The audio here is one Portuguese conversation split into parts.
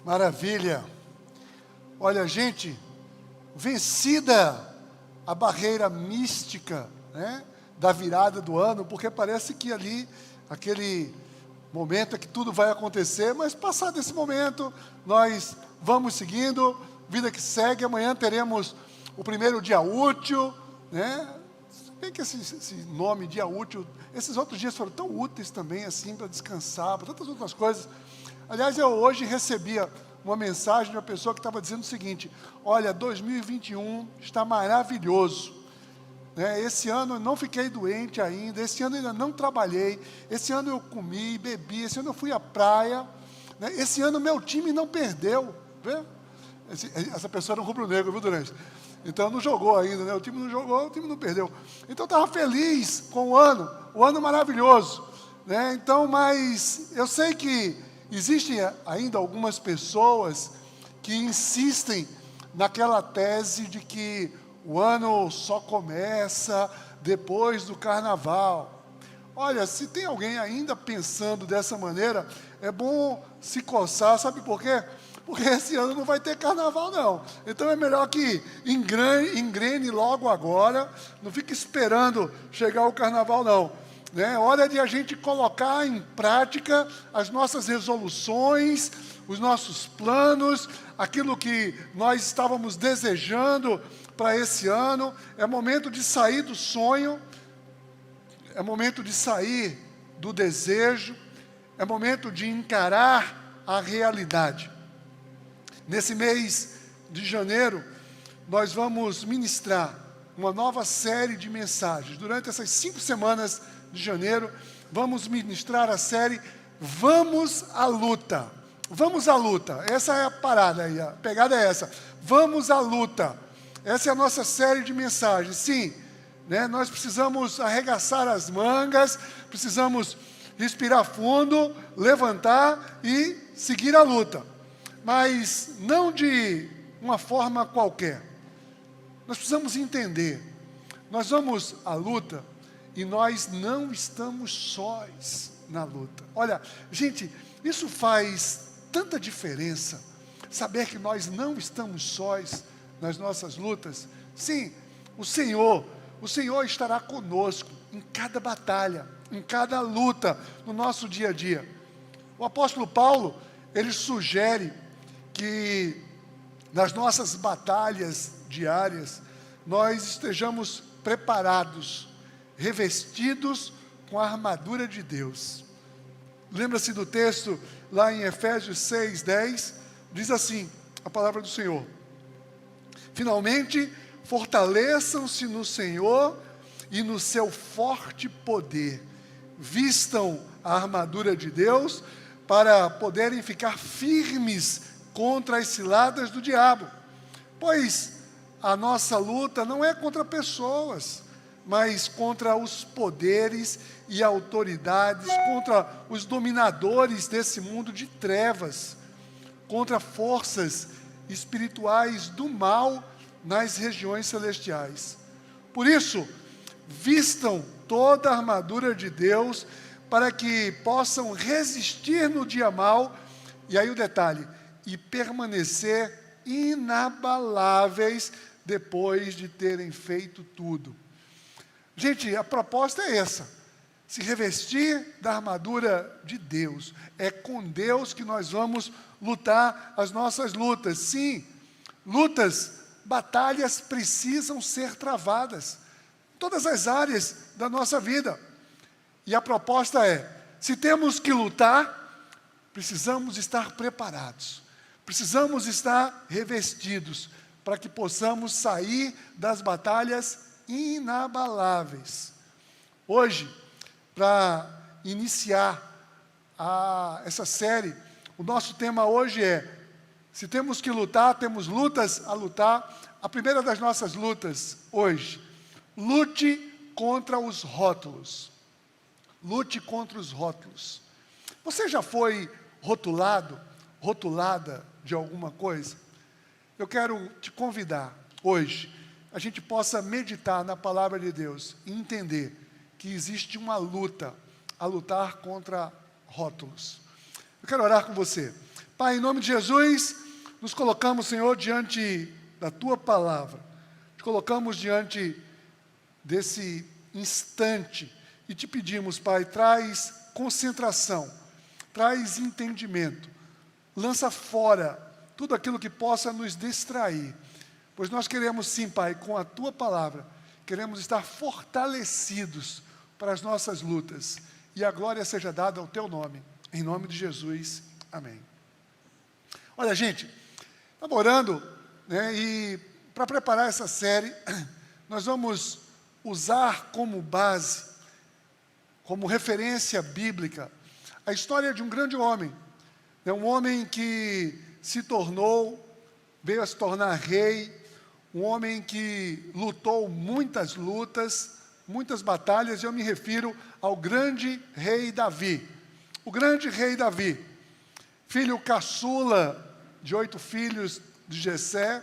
Maravilha. Olha, gente, vencida a barreira mística, né, da virada do ano, porque parece que ali, aquele momento é que tudo vai acontecer, mas passado esse momento, nós vamos seguindo, vida que segue. Amanhã teremos o primeiro dia útil, né? Bem que esse nome, dia útil, esses outros dias foram tão úteis também, assim, para descansar, para tantas outras coisas. Aliás, eu hoje recebia uma mensagem de uma pessoa que estava dizendo o seguinte: olha, 2021 está maravilhoso, né? Esse ano eu não fiquei doente ainda, esse ano eu ainda não trabalhei, esse ano eu comi, bebi, esse ano eu fui à praia, né? Esse ano meu time não perdeu, vê? Essa pessoa era um rubro-negro, viu, Durante? Então não jogou ainda, né? O time não jogou, o time não perdeu. Então estava feliz com o ano maravilhoso, né? Então, mas eu sei que existem ainda algumas pessoas que insistem naquela tese de que o ano só começa depois do carnaval. Olha, se tem alguém ainda pensando dessa maneira, é bom se coçar, sabe por quê? Porque esse ano não vai ter carnaval, não. Então é melhor que engrene logo agora, não fique esperando chegar o carnaval, não. É hora de a gente colocar em prática as nossas resoluções, os nossos planos, aquilo que nós estávamos desejando para esse ano. É momento de sair do sonho, é momento de sair do desejo, é momento de encarar a realidade. Nesse mês de janeiro, nós vamos ministrar uma nova série de mensagens. Durante essas 5 semanas de janeiro, vamos ministrar a série Vamos à Luta. Vamos à luta. Essa é a parada aí, a pegada é essa. Vamos à luta. Essa é a nossa série de mensagens. Sim, né, nós precisamos arregaçar as mangas, precisamos respirar fundo, levantar e seguir a luta. Mas não de uma forma qualquer. Nós precisamos entender, nós vamos à luta e nós não estamos sós na luta. Olha, gente, isso faz tanta diferença, saber que nós não estamos sós nas nossas lutas. Sim, o Senhor estará conosco em cada batalha, em cada luta, no nosso dia a dia. O apóstolo Paulo, ele sugere que nas nossas batalhas diárias, nós estejamos preparados, revestidos com a armadura de Deus. Lembra-se do texto lá em Efésios 6:10, diz assim, a palavra do Senhor: finalmente, fortaleçam-se no Senhor e no seu forte poder, vistam a armadura de Deus para poderem ficar firmes contra as ciladas do diabo, pois a nossa luta não é contra pessoas, mas contra os poderes e autoridades, contra os dominadores desse mundo de trevas, contra forças espirituais do mal nas regiões celestiais. Por isso, vistam toda a armadura de Deus para que possam resistir no dia mau, e aí o detalhe, e permanecer inabaláveis depois de terem feito tudo. Gente, a proposta é essa: se revestir da armadura de Deus. É com Deus que nós vamos lutar as nossas lutas. Sim, lutas, batalhas precisam ser travadas, todas as áreas da nossa vida. E a proposta é: se temos que lutar, precisamos estar preparados, precisamos estar revestidos, para que possamos sair das batalhas inabaláveis. Hoje, para iniciar essa série, o nosso tema hoje é: se temos que lutar, temos lutas a lutar. A primeira das nossas lutas hoje: lute contra os rótulos. Lute contra os rótulos. Você já foi rotulado, rotulada de alguma coisa? Eu quero te convidar hoje, a gente possa meditar na palavra de Deus e entender que existe uma luta, a lutar contra rótulos. Eu quero orar com você. Pai, em nome de Jesus, nos colocamos, Senhor, diante da Tua palavra. Te colocamos diante desse instante e te pedimos, Pai, traz concentração, traz entendimento, lança fora tudo aquilo que possa nos distrair, pois nós queremos sim, Pai, com a Tua palavra, queremos estar fortalecidos para as nossas lutas, e a glória seja dada ao Teu nome, em nome de Jesus, amém. Olha, gente, estamos orando, né, e para preparar essa série, nós vamos usar como base, como referência bíblica, a história de um grande homem, né, um homem que veio a se tornar rei, um homem que lutou muitas lutas, muitas batalhas, e eu me refiro ao grande rei Davi. O grande rei Davi, filho caçula de 8 filhos de Jessé,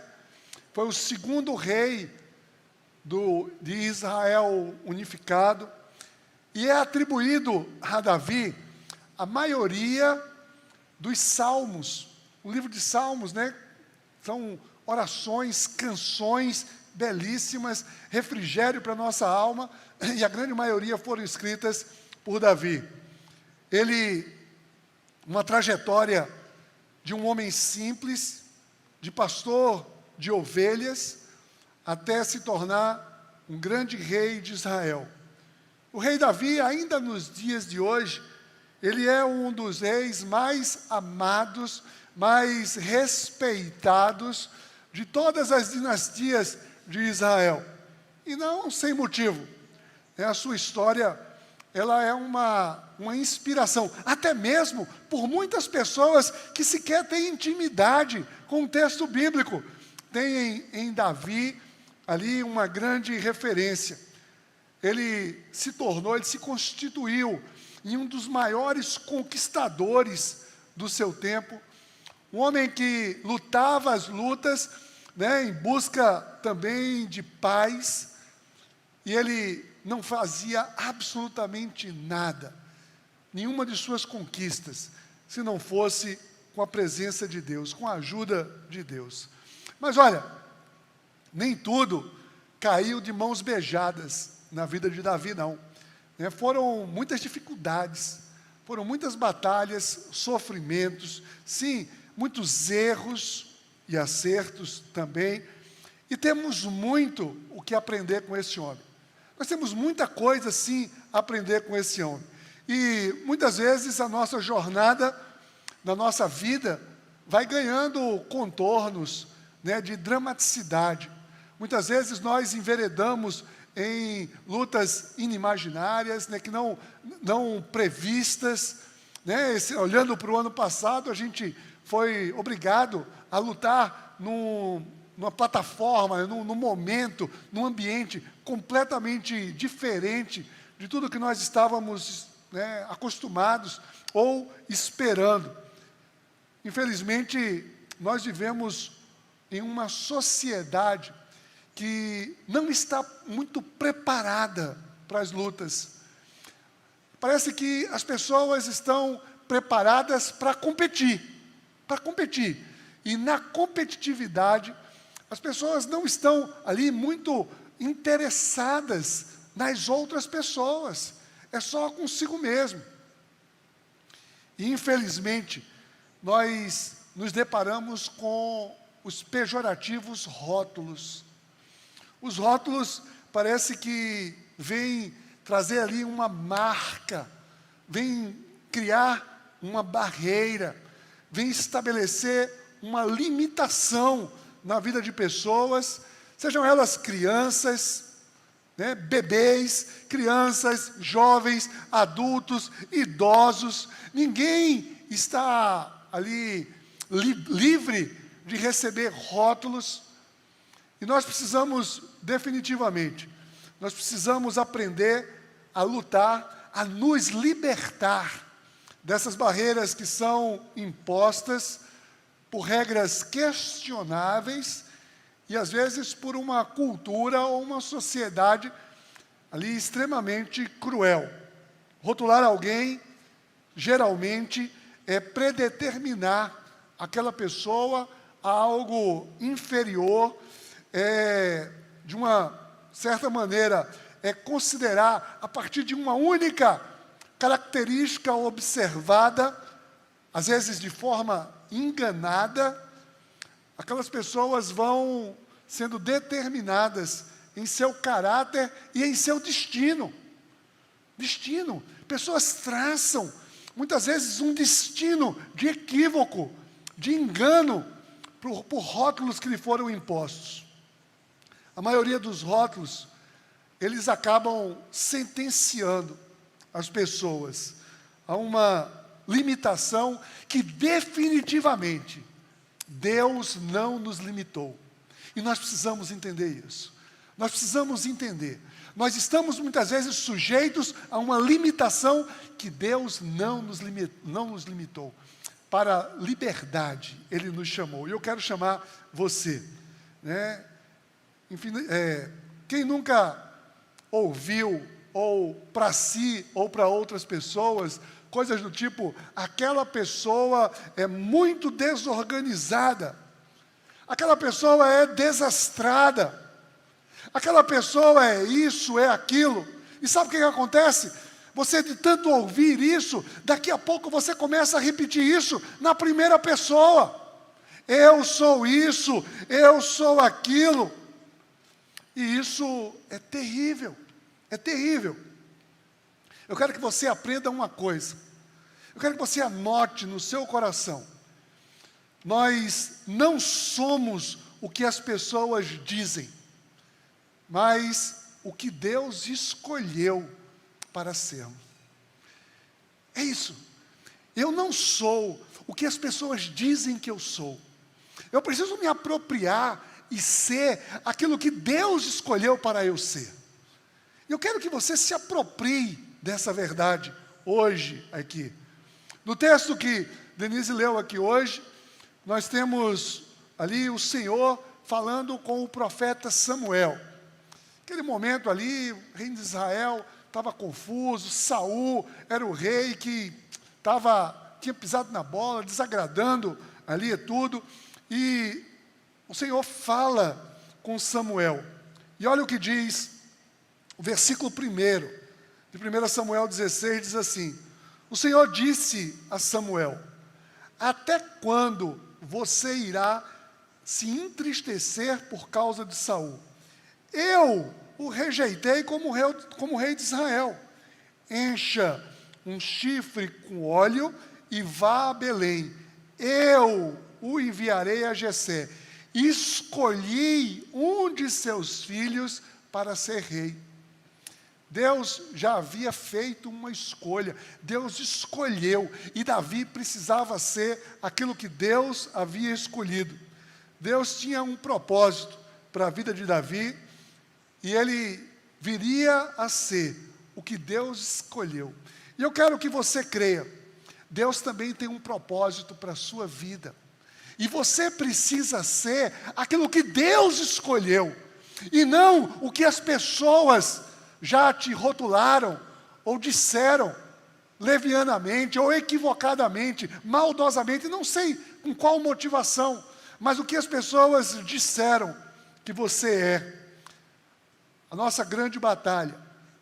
foi o segundo rei de Israel unificado, e é atribuído a Davi a maioria dos salmos. O livro de Salmos, né, são orações, canções belíssimas, refrigério para a nossa alma, e a grande maioria foram escritas por Davi. Uma trajetória de um homem simples, de pastor de ovelhas, até se tornar um grande rei de Israel. O rei Davi, ainda nos dias de hoje, ele é um dos reis mais amados, mais respeitados de todas as dinastias de Israel. E não sem motivo. A sua história, ela é uma inspiração, até mesmo por muitas pessoas que sequer têm intimidade com o texto bíblico. Tem em Davi ali uma grande referência. Ele se constituiu em um dos maiores conquistadores do seu tempo, um homem que lutava as lutas, né, em busca também de paz, e ele não fazia absolutamente nada, nenhuma de suas conquistas, se não fosse com a presença de Deus, com a ajuda de Deus. Mas olha, nem tudo caiu de mãos beijadas na vida de Davi, não. Foram muitas dificuldades, foram muitas batalhas, sofrimentos, sim, muitos erros e acertos também, e temos muito o que aprender com esse homem. Nós temos muita coisa, sim, a aprender com esse homem. E muitas vezes a nossa jornada, na nossa vida, vai ganhando contornos, né, de dramaticidade. Muitas vezes nós enveredamos em lutas inimaginárias, né, que não previstas, né? Olhando para o ano passado, a gente foi obrigado a lutar numa plataforma, num momento, num ambiente completamente diferente de tudo que nós estávamos, né, acostumados ou esperando. Infelizmente, nós vivemos em uma sociedade que não está muito preparada para as lutas. Parece que as pessoas estão preparadas para competir. E na competitividade, as pessoas não estão ali muito interessadas nas outras pessoas. É só consigo mesmo. E infelizmente, nós nos deparamos com os pejorativos rótulos. Os rótulos parece que vêm trazer ali uma marca, vêm criar uma barreira, vêm estabelecer uma limitação na vida de pessoas, sejam elas crianças, né, bebês, crianças, jovens, adultos, idosos. Ninguém está ali livre de receber rótulos. E nós precisamos, definitivamente, nós precisamos aprender a lutar, a nos libertar dessas barreiras que são impostas por regras questionáveis e, às vezes, por uma cultura ou uma sociedade ali extremamente cruel. Rotular alguém, geralmente, é predeterminar aquela pessoa a algo inferior, de uma certa maneira, considerar a partir de uma única característica observada, às vezes de forma enganada, aquelas pessoas vão sendo determinadas em seu caráter e em seu destino. Destino. Pessoas traçam, muitas vezes, um destino de equívoco, de engano, por rótulos que lhe foram impostos. A maioria dos rótulos, eles acabam sentenciando as pessoas a uma limitação que definitivamente Deus não nos limitou. E nós precisamos entender isso. Nós precisamos entender. Nós estamos muitas vezes sujeitos a uma limitação que Deus não nos limitou. Para liberdade, Ele nos chamou. E eu quero chamar você, né? Enfim, quem nunca ouviu, ou para si, ou para outras pessoas, coisas do tipo, aquela pessoa é muito desorganizada, aquela pessoa é desastrada, aquela pessoa é isso, é aquilo. E sabe o que acontece? Você, de tanto ouvir isso, daqui a pouco você começa a repetir isso na primeira pessoa. Eu sou isso, eu sou aquilo. E isso é terrível, é terrível. Eu quero que você aprenda uma coisa. Eu quero que você anote no seu coração. Nós não somos o que as pessoas dizem, mas o que Deus escolheu para sermos. É isso. Eu não sou o que as pessoas dizem que eu sou. Eu preciso me apropriar e ser aquilo que Deus escolheu para eu ser. Eu quero que você se aproprie dessa verdade hoje aqui. No texto que Denise leu aqui hoje, nós temos ali o Senhor falando com o profeta Samuel. Aquele momento ali, o reino de Israel estava confuso, Saul era o rei que tinha pisado na bola, desagradando ali tudo, e o Senhor fala com Samuel. E olha o que diz o versículo 1 de 1 Samuel 16, diz assim: o Senhor disse a Samuel: até quando você irá se entristecer por causa de Saul? Eu o rejeitei como rei de Israel. Encha um chifre com óleo e vá a Belém. Eu o enviarei a Jessé. Escolhi um de seus filhos para ser rei. Deus já havia feito uma escolha. Deus escolheu. E Davi precisava ser aquilo que Deus havia escolhido. Deus tinha um propósito para a vida de Davi. E ele viria a ser o que Deus escolheu. E eu quero que você creia. Deus também tem um propósito para a sua vida. E você precisa ser aquilo que Deus escolheu. E não o que as pessoas já te rotularam, ou disseram, levianamente, ou equivocadamente, maldosamente, não sei com qual motivação, mas o que as pessoas disseram que você é. A nossa grande batalha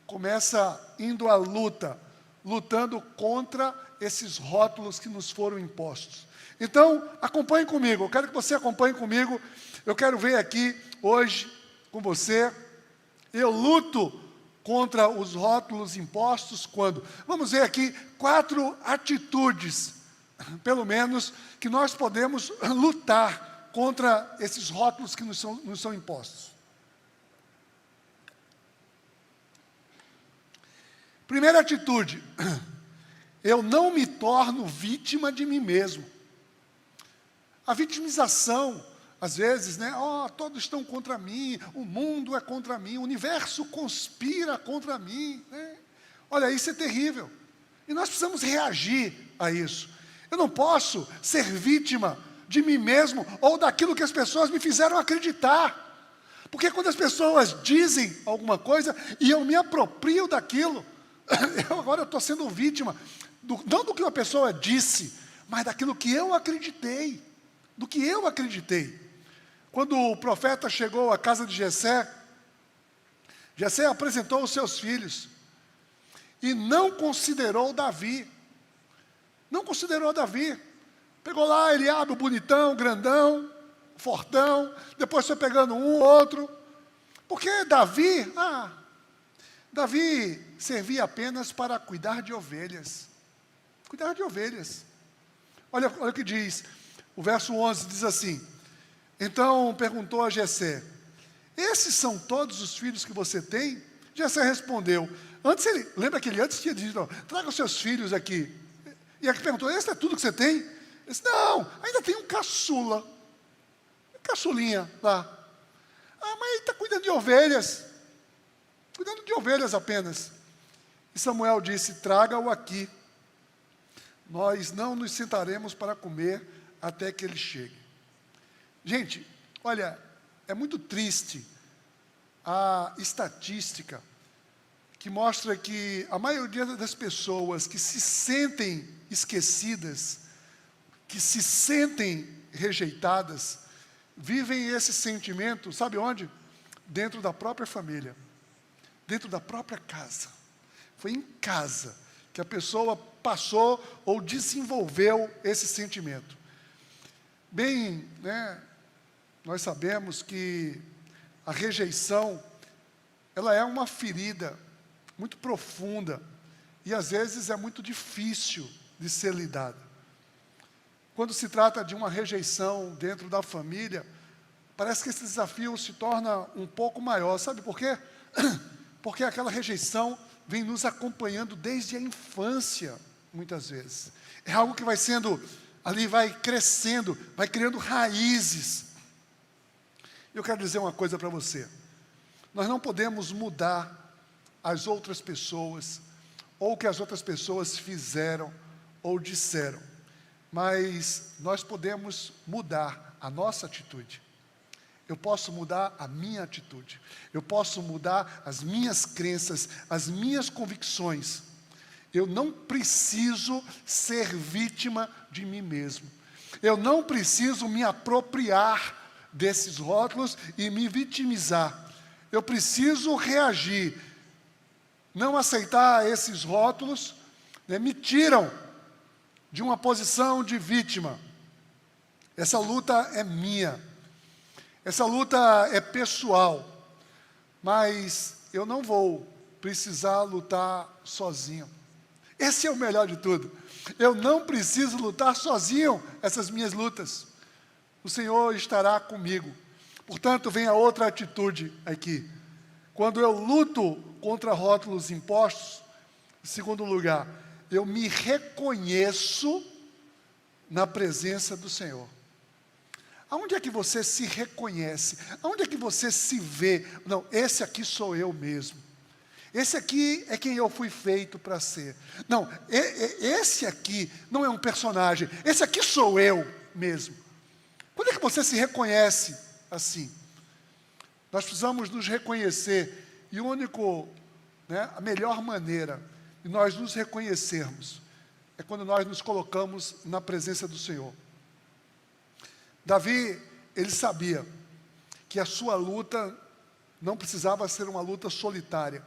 começa indo à luta, lutando contra esses rótulos que nos foram impostos. Então, acompanhe comigo, eu quero que você acompanhe comigo, eu quero ver aqui, hoje, com você, eu luto contra os rótulos impostos quando? Vamos ver aqui 4 atitudes, pelo menos, que nós podemos lutar contra esses rótulos que nos são impostos. Primeira atitude, eu não me torno vítima de mim mesmo. A vitimização, às vezes, né? Todos estão contra mim, o mundo é contra mim, o universo conspira contra mim, né? Olha, isso é terrível. E nós precisamos reagir a isso. Eu não posso ser vítima de mim mesmo ou daquilo que as pessoas me fizeram acreditar. Porque quando as pessoas dizem alguma coisa e eu me aproprio daquilo, agora eu estou sendo vítima, não do que uma pessoa disse, mas daquilo que eu acreditei, do que eu acreditei. Quando o profeta chegou à casa de Jessé, Jessé apresentou os seus filhos e não considerou Davi. Não considerou Davi. Pegou lá Eliabe, o bonitão, grandão, fortão, depois foi pegando um, outro. Porque Davi servia apenas para cuidar de ovelhas. Cuidar de ovelhas. Olha o que diz, o verso 11 diz assim: então perguntou a Jessé: esses são todos os filhos que você tem? Jessé respondeu. Lembra que ele antes tinha dito: traga os seus filhos aqui. E aqui perguntou: esse é tudo que você tem? Ele disse: não, ainda tem um caçula. Um caçulinha lá. Mas ele está cuidando de ovelhas. Cuidando de ovelhas apenas. E Samuel disse: traga-o aqui. Nós não nos sentaremos para comer até que ele chegue. Gente, olha, é muito triste a estatística que mostra que a maioria das pessoas que se sentem esquecidas, que se sentem rejeitadas, vivem esse sentimento, sabe onde? Dentro da própria família, dentro da própria casa. Foi em casa que a pessoa passou ou desenvolveu esse sentimento. Bem, nós sabemos que a rejeição, ela é uma ferida muito profunda e às vezes é muito difícil de ser lidada. Quando se trata de uma rejeição dentro da família, parece que esse desafio se torna um pouco maior. Sabe por quê? Porque aquela rejeição vem nos acompanhando desde a infância, muitas vezes. É algo que vai sendo, ali vai crescendo, vai criando raízes. Eu quero dizer uma coisa para você. Nós não podemos mudar as outras pessoas, ou o que as outras pessoas fizeram ou disseram. Mas nós podemos mudar a nossa atitude. Eu posso mudar a minha atitude. Eu posso mudar as minhas crenças, as minhas convicções. Eu não preciso ser vítima de mim mesmo. Eu não preciso me apropriar desses rótulos e me vitimizar. Eu preciso reagir. Não aceitar esses rótulos, me tiram de uma posição de vítima. Essa luta é minha. Essa luta é pessoal, mas eu não vou precisar lutar sozinho. Esse é o melhor de tudo. Eu não preciso lutar sozinho essas minhas lutas. O Senhor estará comigo. Portanto, vem a outra atitude aqui. Quando eu luto contra rótulos impostos, em segundo lugar, eu me reconheço na presença do Senhor. Aonde é que você se reconhece? Aonde é que você se vê? Não, esse aqui sou eu mesmo. Esse aqui é quem eu fui feito para ser. Não, esse aqui não é um personagem. Esse aqui sou eu mesmo. Quando é que você se reconhece assim? Nós precisamos nos reconhecer. E a melhor maneira de nós nos reconhecermos é quando nós nos colocamos na presença do Senhor. Davi, ele sabia que a sua luta não precisava ser uma luta solitária.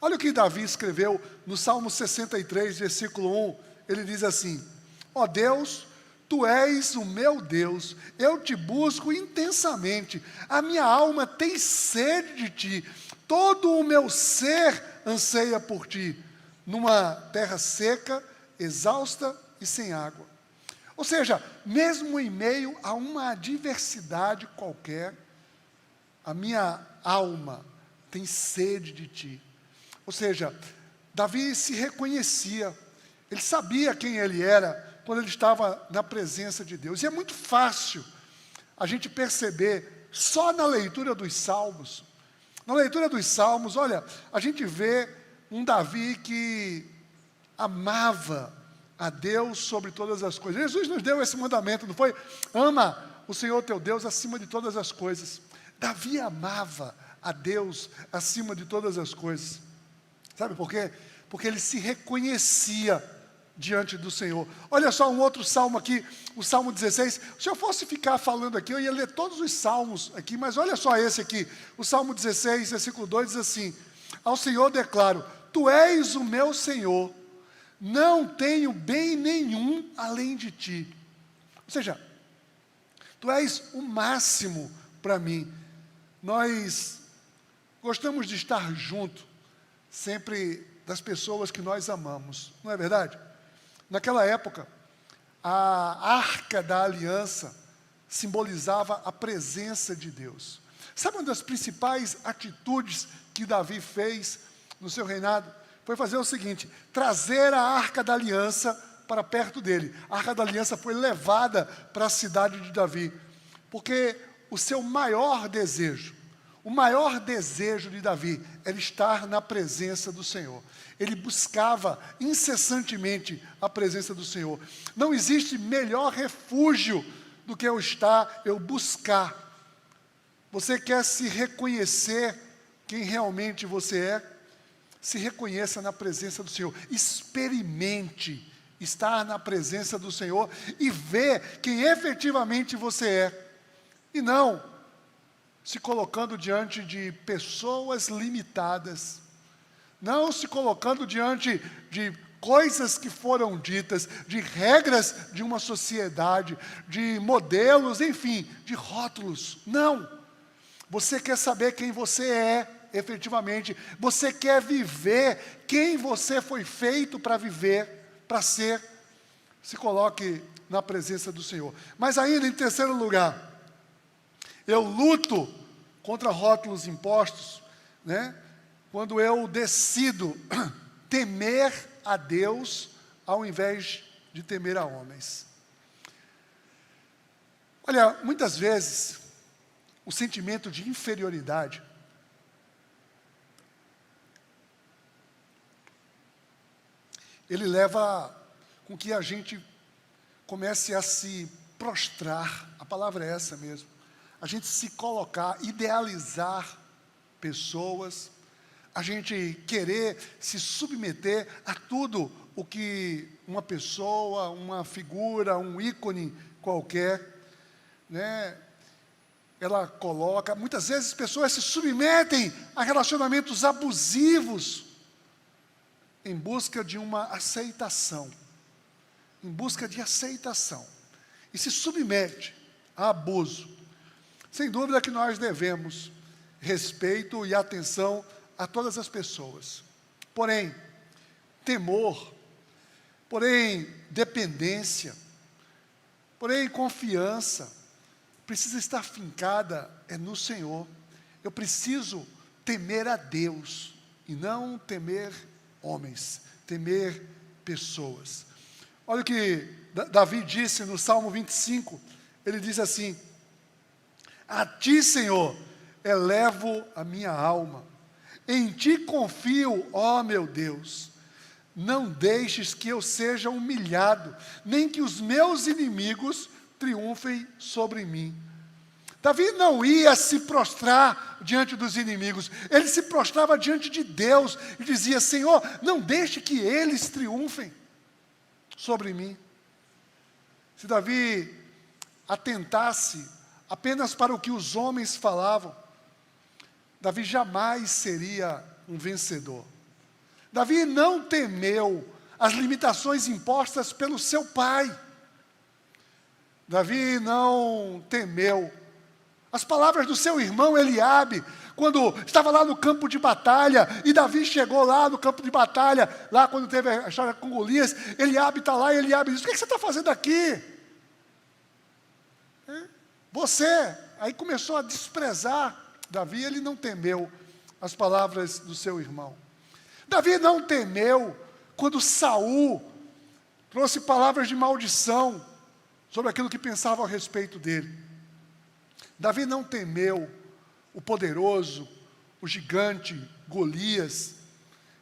Olha o que Davi escreveu no Salmo 63, versículo 1. Ele diz assim: ó Deus, Tu és o meu Deus, eu te busco intensamente, a minha alma tem sede de Ti, todo o meu ser anseia por Ti, numa terra seca, exausta e sem água. Ou seja, mesmo em meio a uma adversidade qualquer, a minha alma tem sede de Ti. Ou seja, Davi se reconhecia, ele sabia quem ele era quando ele estava na presença de Deus. E é muito fácil a gente perceber, só na leitura dos Salmos. Na leitura dos Salmos, olha, a gente vê um Davi que amava a Deus sobre todas as coisas. Jesus nos deu esse mandamento, não foi? Ama o Senhor teu Deus acima de todas as coisas. Davi amava a Deus acima de todas as coisas. Sabe por quê? Porque ele se reconhecia diante do Senhor. Olha só um outro salmo aqui, o Salmo 16. Se eu fosse ficar falando aqui, eu ia ler todos os salmos aqui, mas olha só esse aqui. O Salmo 16, versículo 2 diz assim: ao Senhor declaro, tu és o meu Senhor, não tenho bem nenhum além de ti. Ou seja, tu és o máximo para mim. Nós gostamos de estar junto, sempre das pessoas que nós amamos, não é verdade? Naquela época, a Arca da Aliança simbolizava a presença de Deus. Sabe uma das principais atitudes que Davi fez no seu reinado? Foi fazer o seguinte: trazer a Arca da Aliança para perto dele. A Arca da Aliança foi levada para a cidade de Davi, porque o seu maior desejo, o maior desejo de Davi era estar na presença do Senhor. Ele buscava incessantemente a presença do Senhor. Não existe melhor refúgio do que eu buscar. Você quer se reconhecer quem realmente você é? Se reconheça na presença do Senhor. Experimente estar na presença do Senhor e ver quem efetivamente você é. E não se colocando diante de pessoas limitadas, não se colocando diante de coisas que foram ditas, de regras de uma sociedade, de modelos, enfim, de rótulos. Não! Você quer saber quem você é, efetivamente. Você quer viver quem você foi feito para viver, para ser. Se coloque na presença do Senhor. Mas ainda, em terceiro lugar, eu luto contra rótulos impostos, né? Quando eu decido temer a Deus ao invés de temer a homens. Olha, muitas vezes, o sentimento de inferioridade ele leva com que a gente comece a se prostrar, a palavra é essa mesmo, a gente se colocar, idealizar pessoas, a gente querer se submeter a tudo o que uma pessoa, uma figura, um ícone qualquer, né, ela coloca. Muitas vezes pessoas se submetem a relacionamentos abusivos em busca de uma aceitação, em busca de aceitação, e se submete a abuso. Sem dúvida que nós devemos respeito e atenção a todas as pessoas. Porém, temor, porém, dependência, porém, confiança, precisa estar fincada no Senhor. Eu preciso temer a Deus e não temer homens, temer pessoas. Olha o que Davi disse no Salmo 25, ele diz assim: a ti, Senhor, elevo a minha alma, em ti confio, ó meu Deus. Não deixes que eu seja humilhado, nem que os meus inimigos triunfem sobre mim. Davi não ia se prostrar diante dos inimigos, ele se prostrava diante de Deus e dizia: Senhor, não deixe que eles triunfem sobre mim. Se Davi atentasse apenas para o que os homens falavam, Davi jamais seria um vencedor. Davi não temeu as limitações impostas pelo seu pai. Davi não temeu as palavras do seu irmão Eliabe, quando estava lá no campo de batalha, e Davi chegou lá no campo de batalha, lá quando teve a história com Golias, Eliabe está lá, e Eliabe diz: o que você está fazendo aqui? Você, aí começou a desprezar Davi. Ele não temeu as palavras do seu irmão. Davi não temeu quando Saul trouxe palavras de maldição sobre aquilo que pensavam a respeito dele. Davi não temeu o poderoso, o gigante Golias,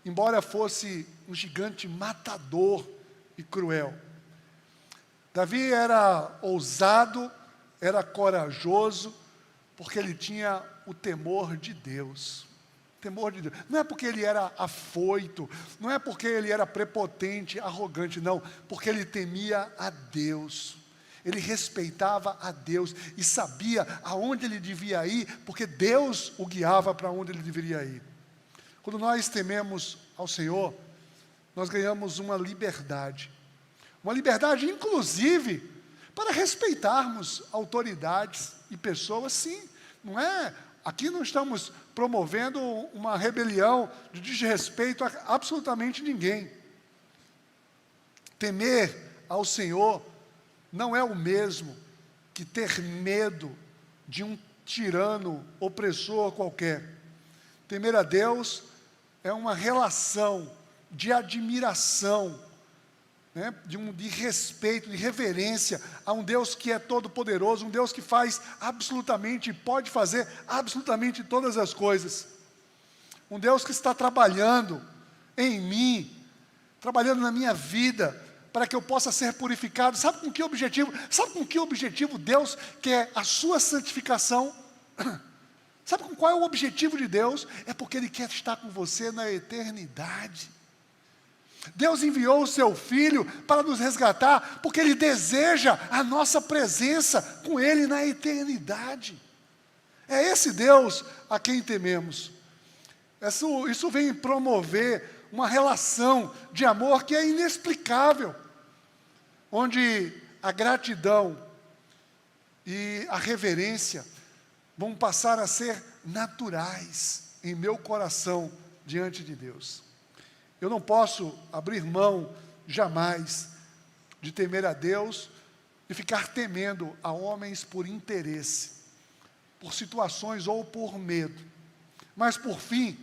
embora fosse um gigante matador e cruel. Davi era ousado, era corajoso, porque ele tinha o temor de Deus. Temor de Deus. Não é porque ele era afoito, não é porque ele era prepotente, arrogante, não. Porque ele temia a Deus. Ele respeitava a Deus e sabia aonde ele devia ir, porque Deus o guiava para onde ele deveria ir. Quando nós tememos ao Senhor, nós ganhamos uma liberdade inclusive para respeitarmos autoridades e pessoas, sim. Não é, aqui não estamos promovendo uma rebelião de desrespeito a absolutamente ninguém. Temer ao Senhor não é o mesmo que ter medo de um tirano, opressor qualquer. Temer a Deus é uma relação de admiração, né, de respeito, de reverência a um Deus que é todo-poderoso, um Deus que faz absolutamente, pode fazer absolutamente todas as coisas. Um Deus que está trabalhando em mim, trabalhando na minha vida, para que eu possa ser purificado. Sabe com que objetivo? Sabe com que objetivo Deus quer a sua santificação? Sabe qual é o objetivo de Deus? É porque Ele quer estar com você na eternidade. Deus enviou o seu Filho para nos resgatar, porque Ele deseja a nossa presença com Ele na eternidade. É esse Deus a quem tememos. Isso vem promover uma relação de amor que é inexplicável, onde a gratidão e a reverência vão passar a ser naturais em meu coração diante de Deus. Eu não posso abrir mão jamais de temer a Deus e ficar temendo a homens por interesse, por situações ou por medo. Mas por fim,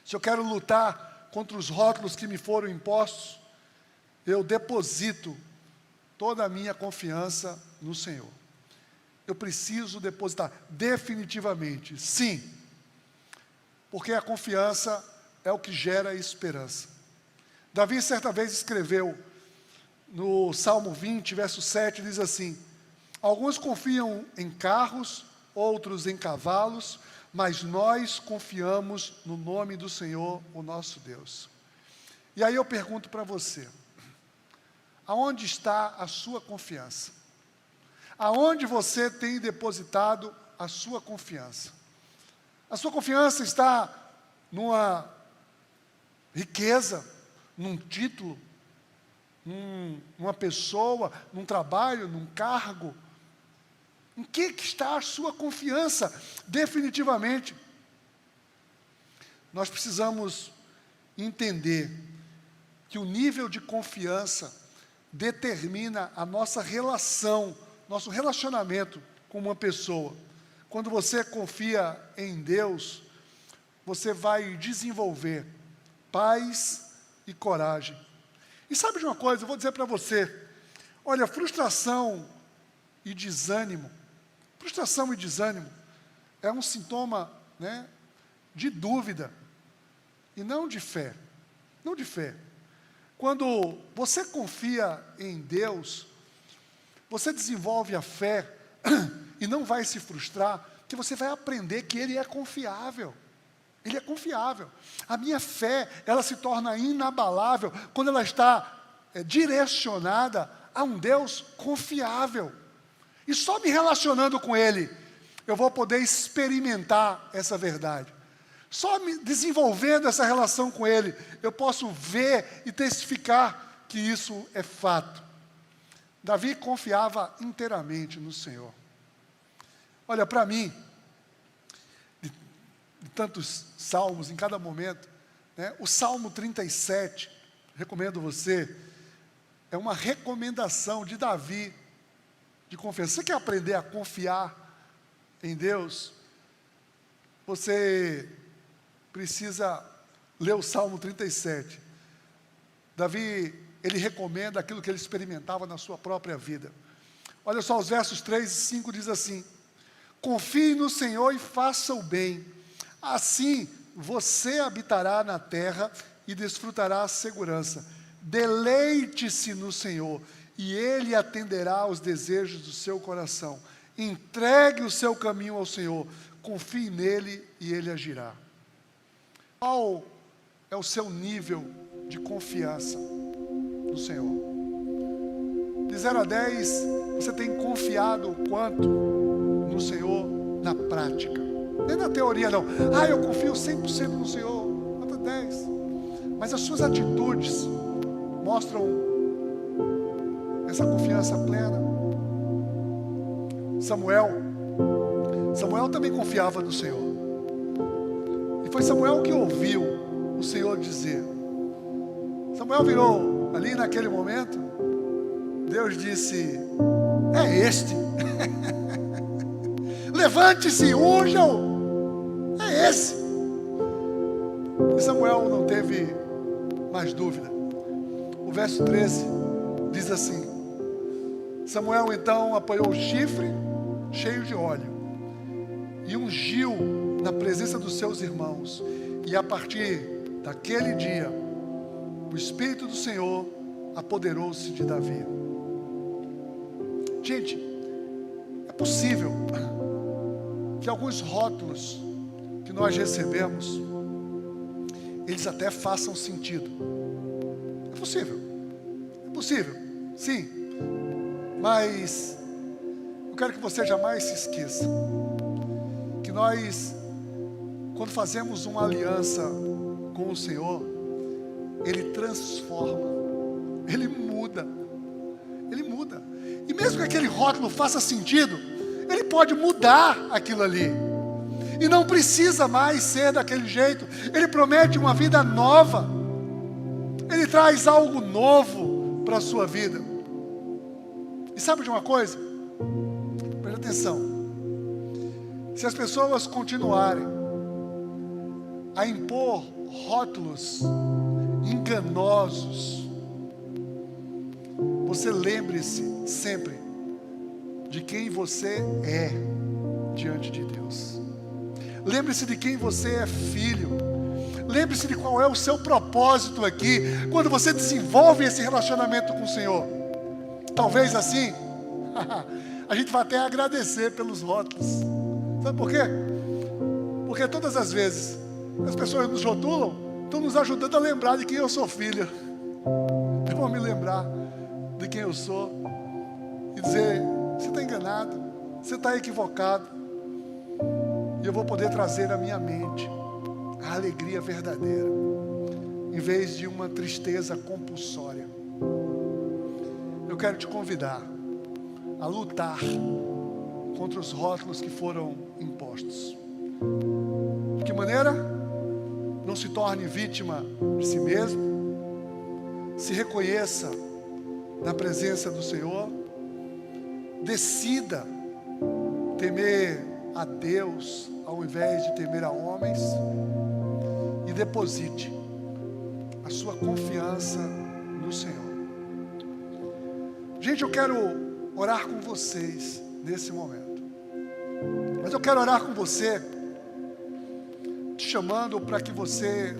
se eu quero lutar contra os rótulos que me foram impostos, eu deposito toda a minha confiança no Senhor. Eu preciso depositar definitivamente, sim, porque a confiança é o que gera esperança. Davi certa vez escreveu no Salmo 20, verso 7, diz assim: alguns confiam em carros, outros em cavalos, mas nós confiamos no nome do Senhor, o nosso Deus. E aí eu pergunto para você, aonde está a sua confiança? Aonde você tem depositado a sua confiança? A sua confiança está numa riqueza, num título, numa pessoa, num trabalho, num cargo? Em que está a sua confiança? Definitivamente, nós precisamos entender que o nível de confiança determina a nossa relação, nosso relacionamento com uma pessoa. Quando você confia em Deus, você vai desenvolver paz e coragem. E sabe de uma coisa, eu vou dizer para você, olha, frustração e desânimo é um sintoma, né, de dúvida e não de fé. Quando você confia em Deus, você desenvolve a fé e não vai se frustrar, porque você vai aprender que Ele é confiável. Ele é confiável. A minha fé, ela se torna inabalável quando ela está direcionada a um Deus confiável. E só me relacionando com Ele, eu vou poder experimentar essa verdade. Só me desenvolvendo essa relação com Ele, eu posso ver e testificar que isso é fato. Davi confiava inteiramente no Senhor. Olha, para mim, de tantos salmos em cada momento, né, o Salmo 37, recomendo você, é uma recomendação de Davi de confiança. Você quer aprender a confiar em Deus? Você precisa ler o Salmo 37. Davi, ele recomenda aquilo que ele experimentava na sua própria vida. Olha só, os versos 3 e 5 diz assim: confie no Senhor e faça o bem, assim você habitará na terra e desfrutará a segurança. Deleite-se no Senhor e Ele atenderá aos desejos do seu coração. Entregue o seu caminho ao Senhor, confie nele e Ele agirá. Qual é o seu nível de confiança no Senhor? De 0 a 10, você tem confiado o quanto no Senhor na prática? Nem na teoria não. Eu confio 100% no Senhor. Nota 10. Mas as suas atitudes mostram essa confiança plena. Samuel também confiava no Senhor. E foi Samuel que ouviu o Senhor dizer. Samuel virou ali naquele momento. Deus disse: é este. Levante-se, unja-o. É esse. E Samuel não teve mais dúvida. O verso 13 diz assim: Samuel então apanhou o chifre cheio de óleo e ungiu na presença dos seus irmãos. E a partir daquele dia, o Espírito do Senhor apoderou-se de Davi. Gente, é possível que alguns rótulos que nós recebemos, eles até façam sentido. É possível, sim. Mas eu quero que você jamais se esqueça que nós, quando fazemos uma aliança com o Senhor, Ele transforma, Ele muda. E mesmo que aquele rótulo faça sentido, Ele pode mudar aquilo ali. E não precisa mais ser daquele jeito. Ele promete uma vida nova. Ele traz algo novo para a sua vida. E sabe de uma coisa? Preste atenção. Se as pessoas continuarem a impor rótulos enganosos, você lembre-se sempre de quem você é diante de Deus. Lembre-se de quem você é filho. Lembre-se de qual é o seu propósito aqui, quando você desenvolve esse relacionamento com o Senhor. Talvez assim, a gente vai até agradecer pelos rótulos. Sabe por quê? Porque todas as vezes as pessoas nos rotulam, estão nos ajudando a lembrar de quem eu sou filho. Eu vou me lembrar de quem eu sou e dizer: você está enganado, você está equivocado. E eu vou poder trazer à minha mente a alegria verdadeira, em vez de uma tristeza compulsória. Eu quero te convidar a lutar contra os rótulos que foram impostos. De que maneira? Não se torne vítima de si mesmo. Se reconheça na presença do Senhor. Decida temer a Deus ao invés de temer a homens. E deposite a sua confiança no Senhor. Gente, eu quero orar com vocês nesse momento. Mas eu quero orar com você, te chamando para que você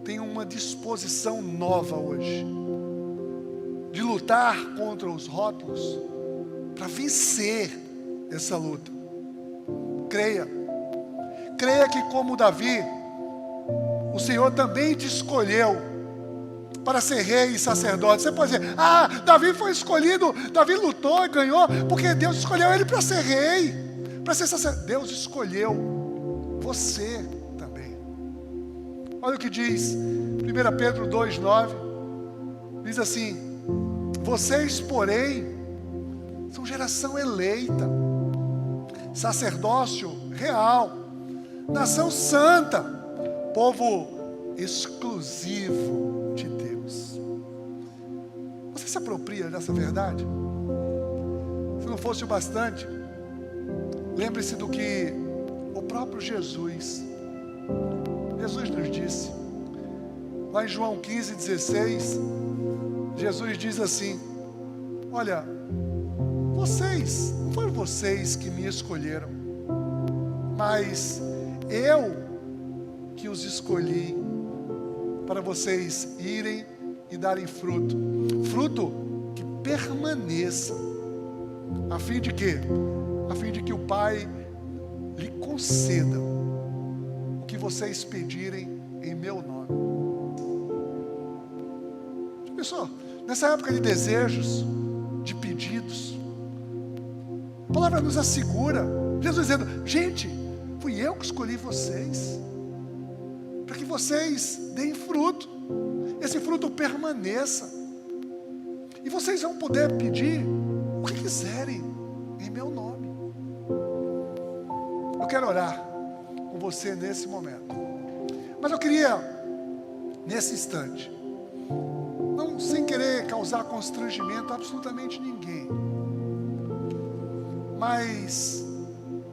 tenha uma disposição nova hoje, de lutar contra os rótulos, para vencer essa luta. Creia que como Davi, o Senhor também te escolheu para ser rei e sacerdote. Você pode dizer: Davi foi escolhido, Davi lutou e ganhou, porque Deus escolheu ele para ser rei, para ser sacerdote. Deus escolheu você também. Olha o que diz 1 Pedro 2,9, diz assim: vocês, porém, são geração eleita, sacerdócio real, nação santa, povo exclusivo de Deus. Você se apropria dessa verdade? Se não fosse o bastante, lembre-se do que o próprio Jesus nos disse. Lá em João 15,16, Jesus diz assim: olha, não foram vocês que me escolheram, mas eu que os escolhi para vocês irem e darem fruto que permaneça, a fim de quê? A fim de que o Pai lhe conceda o que vocês pedirem em meu nome. Já pensou? Nessa época de desejos, de pedidos, a palavra nos assegura, Jesus dizendo, gente, fui eu que escolhi vocês, para que vocês deem fruto, esse fruto permaneça, e vocês vão poder pedir o que quiserem em meu nome. Eu quero orar com você nesse momento, mas eu queria, nesse instante, não sem querer causar constrangimento a absolutamente ninguém, mas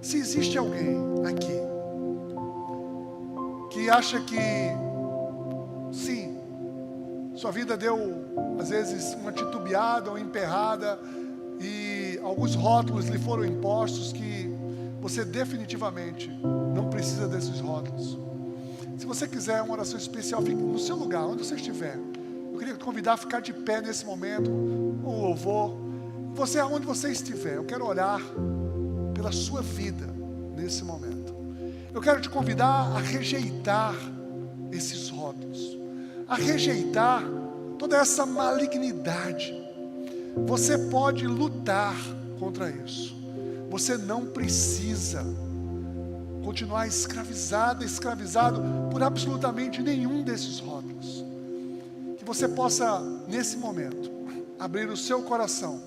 se existe alguém aqui que acha que sim, sua vida deu às vezes uma titubeada ou emperrada e alguns rótulos lhe foram impostos que você definitivamente não precisa desses rótulos. Se você quiser uma oração especial, fique no seu lugar, onde você estiver. Eu queria te convidar a ficar de pé nesse momento, um louvor. Você, aonde você estiver, eu quero orar pela sua vida nesse momento. Eu quero te convidar a rejeitar esses rótulos, a rejeitar toda essa malignidade. Você pode lutar contra isso. Você não precisa continuar escravizado por absolutamente nenhum desses rótulos. Que você possa, nesse momento, abrir o seu coração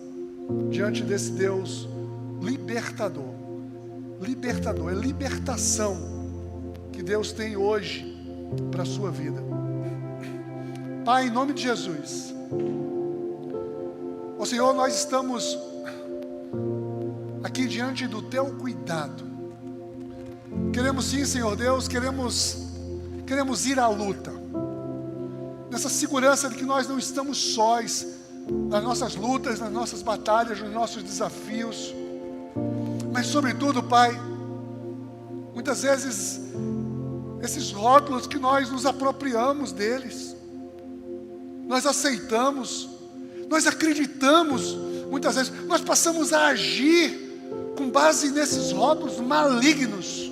diante desse Deus libertador. Libertador, é libertação que Deus tem hoje para a sua vida. Pai, em nome de Jesus, ó Senhor, nós estamos aqui diante do Teu cuidado. Queremos sim, Senhor Deus, queremos ir à luta, nessa segurança de que nós não estamos sós nas nossas lutas, nas nossas batalhas, nos nossos desafios. Mas sobretudo, Pai, muitas vezes esses rótulos que nós nos apropriamos deles, nós aceitamos, nós acreditamos, muitas vezes nós passamos a agir com base nesses rótulos malignos.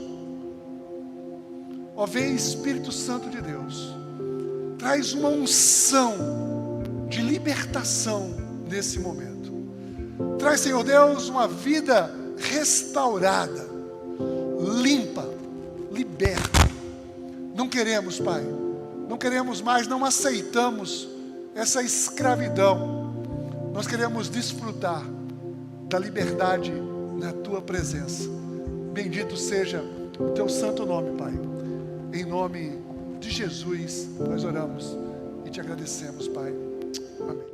Ó, vem Espírito Santo de Deus, traz uma unção de libertação nesse momento. Traz, Senhor Deus, uma vida restaurada, limpa, liberta. Não queremos, Pai, não queremos mais, não aceitamos essa escravidão. Nós queremos desfrutar da liberdade na Tua presença. Bendito seja o Teu santo nome, Pai. Em nome de Jesus nós oramos e te agradecemos, Pai. Amém.